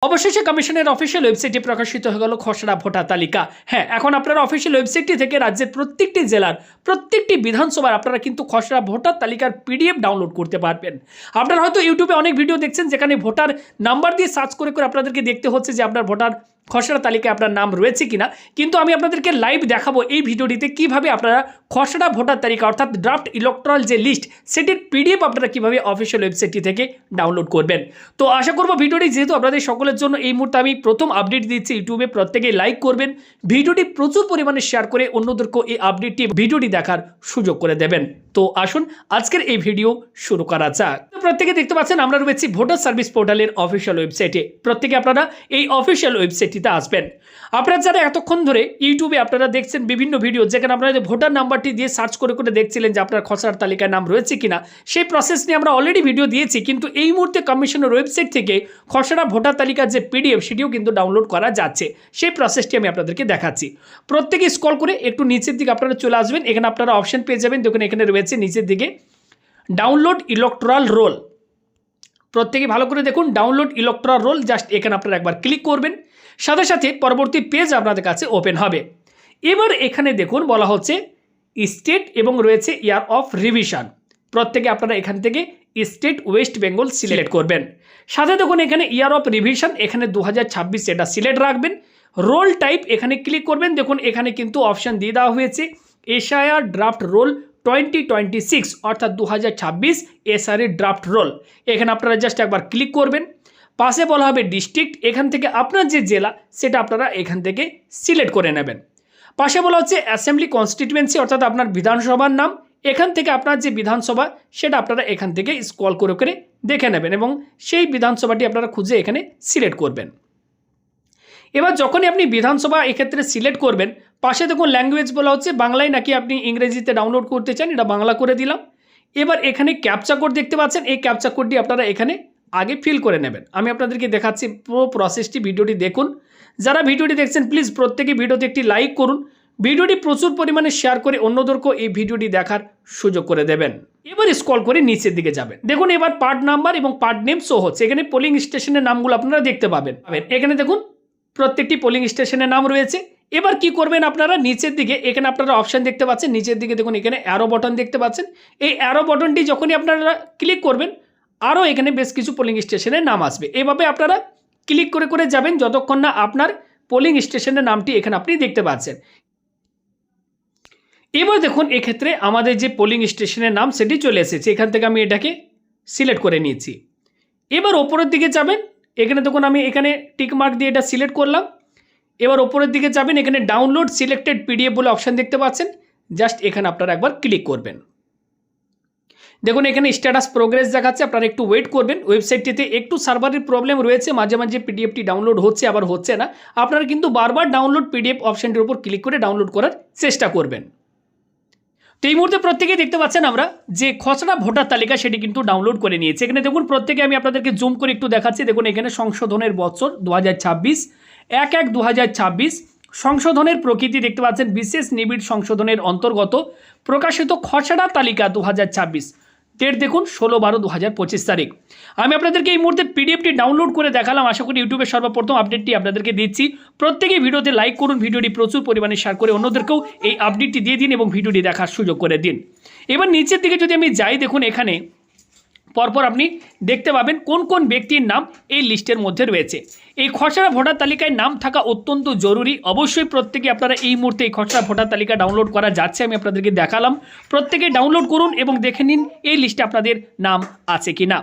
অবশেষে কমিশনের অফিসিয়াল ওয়েবসাইটে প্রকাশিত হয়ে গেল খসড়া ভোটার তালিকা। হ্যাঁ, এখন আপনারা অফিসিয়াল ওয়েবসাইটটি থেকে রাজ্যের প্রত্যেকটি জেলার প্রত্যেকটি বিধানসভার আপনারা কিন্তু খসড়া ভোটার তালিকার পিডিএফ ডাউনলোড করতে পারবেন। আপনারা হয়তো ইউটিউবে অনেক ভিডিও দেখছেন যেখানে ভোটার নাম্বার দিয়ে সার্চ করে আপনাদেরকে দেখতে হচ্ছে যে আপনার ভোটার খসড়া তালিকায় আপনার নাম রয়েছে কিনা, কিন্তু আমি আপনাদেরকে লাইভ দেখাবো এই ভিডিওটিতে কিভাবে আপনারা খসড়া ভোটার তালিকা অর্থাৎ ড্রাফট ইলেকট্রাল যে লিস্ট সেটির পিডিএফ আপনারা কিভাবে অফিসিয়াল ওয়েবসাইটটি থেকে ডাউনলোড করবেন। তো আশা করবো ভিডিওটি যেহেতু আপনাদের সকলের জন্য এই মুহূর্তে আমি প্রথম আপডেট দিচ্ছি, ইউটিউবে প্রত্যেকেই লাইক করবেন, ভিডিওটি প্রচুর পরিমাণে শেয়ার করে অন্যদেরকেও এই আপডেটটি ভিডিওটি দেখার সুযোগ করে দেবেন। তো আসুন আজকের এই ভিডিও শুরু করা যাক। প্রত্যেকে দেখতে পাচ্ছেন আমরা রয়েছি ভোটার সার্ভিস পোর্টালের অফিসিয়াল ওয়েবসাইটে। প্রত্যেকে আপনারা এই অফিসিয়াল ওয়েবসাইটটিতে আসবেন। আপনারা যারা এতক্ষণ ধরে ইউটিউবে আপনারা দেখছেন বিভিন্ন ভিডিও যেখানে আপনারা যে ভোটার নাম্বারটি দিয়ে সার্চ করে দেখছিলেন যে আপনার খসড়ার তালিকায় নাম রয়েছে কিনা, সেই প্রসেস নিয়ে আমরা অলরেডি ভিডিও দিয়েছি, কিন্তু এই মুহূর্তে কমিশনের ওয়েবসাইট থেকে খসড়া ভোটার তালিকার যে পিডিএফ সেটিও কিন্তু ডাউনলোড করা যাচ্ছে। সেই প্রসেসটি আমি আপনাদেরকে দেখাচ্ছি। প্রত্যেকে স্ক্রল করে একটু নিচের দিকে আপনারা চলে আসবেন। এখানে আপনারা অপশন পেয়ে যাবেন, দেখুন এখানে রয়েছে নিচের দিকে ডাউনলোড ইলেকট্রাল রোল। প্রত্যেকে ভালো করে দেখুন, ডাউনলোড ইলেকট্রাল রোল, জাস্ট এখানে আপনারা একবার ক্লিক করবেন, সাথে সাথে পরবর্তী পেজ আপনাদের কাছে ওপেন হবে। এবার এখানে দেখুন বলা হচ্ছে স্টেট এবং রয়েছে ইয়ার অফ রিভিশন। প্রত্যেকে আপনারা এখান থেকে স্টেট ওয়েস্ট বেঙ্গল সিলেক্ট করবেন। সাথে দেখুন এখানে ইয়ার অফ রিভিশন, এখানে 2026 এটা সিলেক্ট রাখবেন। রোল টাইপ এখানে ক্লিক করবেন। দেখুন এখানে কিন্তু অপশান দিয়ে দেওয়া হয়েছে এসআইআর ড্রাফট রোল 2026 অর্থাৎ 2026 এসআর ড্রাফট রোল। এখানে আপনারা জাস্ট একবার ক্লিক করবেন। পাশে বলা হবে ডিস্ট্রিক্ট, এখান থেকে আপনার যে জেলা সেটা আপনারা এখান থেকে সিলেক্ট করে নেবেন। পাশে বলা হচ্ছে অ্যাসেম্বলি কনস্টিটিউয়েন্সি অর্থাৎ আপনার বিধানসভার নাম, এখান থেকে আপনার যে বিধানসভা সেটা আপনারা এখান থেকে স্ক্রল করে দেখে নেবেন এবং সেই বিধানসভাটি আপনারা খুঁজে এখানে সিলেক্ট করবেন। এবার যখনই আপনি বিধানসভা এক্ষেত্রে সিলেক্ট করবেন, পাশে দেখুন ল্যাঙ্গুয়েজ বলা হচ্ছে বাংলায় নাকি আপনি ইংরেজিতে ডাউনলোড করতে চান, এটা বাংলা করে দিলাম। এবার এখানে ক্যাপচা কোড দেখতে পাচ্ছেন, এই ক্যাপচা কোডটি আপনারা এখানে আগে ফিল করে নেবেন। আমি আপনাদেরকে দেখাচ্ছি পুরো প্রসেসটি, ভিডিওটি দেখুন। যারা ভিডিওটি দেখছেন প্লিজ প্রত্যেকে ভিডিওতে একটি লাইক করুন, ভিডিওটি প্রচুর পরিমাণে শেয়ার করে অন্যদেরকেও এই ভিডিওটি দেখার সুযোগ করে দেবেন। এবার স্ক্রল করে নিচের দিকে যাবেন। দেখুন এবার পার্ট নাম্বার এবং পার্ট নেম শো হচ্ছে, এখানে পোলিং স্টেশনের নামগুলো আপনারা দেখতে পাবেন। এখানে দেখুন প্রত্যেকটি পোলিং স্টেশনের নাম রয়েছে। এবার কি করবেন আপনারা নিচের দিকে এখানে আপনারা অপশান দেখতে পাচ্ছেন, নিচের দিকে দেখুন এখানে অ্যারো বটন দেখতে পাচ্ছেন। এই অ্যারো বটনটি যখনই আপনারা ক্লিক করবেন আরও এখানে বেশ কিছু পোলিং স্টেশনের নাম আসবে। এভাবে আপনারা ক্লিক করে যাবেন যতক্ষণ না আপনার পোলিং স্টেশনের নামটি এখানে আপনি দেখতে পাচ্ছেন। এবার দেখুন এক্ষেত্রে আমাদের যে পোলিং স্টেশনের নাম সেটি চলে এসেছে, এখান থেকে আমি এটাকে সিলেক্ট করে নিয়েছি। এবার ওপরের দিকে যাবেন, এখানে দেখুন আমি এখানে টিক মার্ক দিয়ে এটা সিলেক্ট করলাম। এবার ওপরের দিকে যাবেন, এখানে ডাউনলোড সিলেক্টেড পিডিএফ বলে অপশান দেখতে পাচ্ছেন, জাস্ট এখানে আপনারা একবার ক্লিক করবেন। দেখুন এখানে স্ট্যাটাস প্রোগ্রেস দেখাচ্ছে, আপনারা একটু ওয়েট করবেন। ওয়েবসাইটটিতে একটু সার্ভারের প্রবলেম রয়েছে, মাঝে মাঝে পিডিএফটি ডাউনলোড হচ্ছে আবার হচ্ছে না। আপনারা কিন্তু বারবার ডাউনলোড পিডিএফ অপশানটির উপর ক্লিক করে ডাউনলোড করার চেষ্টা করবেন। তো এই মুহূর্তে প্রত্যেকেই দেখতে পাচ্ছেন আমরা যে খসড়া ভোটার তালিকা সেটি কিন্তু ডাউনলোড করে নিয়েছে। এখানে দেখুন প্রত্যেকে আমি আপনাদেরকে জুম করে একটু দেখাচ্ছি। দেখুন এখানে সংশোধনের বছর 2026, 1/1/2026, সংশোধনের প্রকৃতি দেখতে পাচ্ছেন বিশেষ নিবিড় সংশোধনের অন্তর্গত প্রকাশিত খসড়া তালিকা 2026, ডেট দেখুন 16/12/2025 তারিখ। আমি আপনাদেরকে এই মুহূর্তে পিডিএফটি ডাউনলোড করে দেখালাম। আশা করি ইউটিউবে সর্বপ্রথম আপডেটটি আপনাদেরকে দিচ্ছি। প্রত্যেকেই ভিডিওতে লাইক করুন, ভিডিওটি প্রচুর পরিমাণে শেয়ার করে অন্যদেরকেও এই আপডেটটি দিয়ে দিন এবং ভিডিওটি দেখার সুযোগ করে দিন। এবার নিচের দিকে যদি আমি যাই, দেখুন এখানে পরপর আপনি দেখতে পাবেন কোন কোন ব্যক্তির নাম এই লিস্টের মধ্যে রয়েছে। এই খসড়া ভোটার তালিকায় নাম থাকা অত্যন্ত জরুরি। অবশ্যই প্রত্যেকে আপনারা এই মুহূর্তে এই খসড়া ভোটার তালিকা ডাউনলোড করা যাচ্ছে, আমি আপনাদেরকে দেখালাম। প্রত্যেকে ডাউনলোড করুন এবং দেখে নিন এই লিস্টে আপনাদের নাম আছে কি না।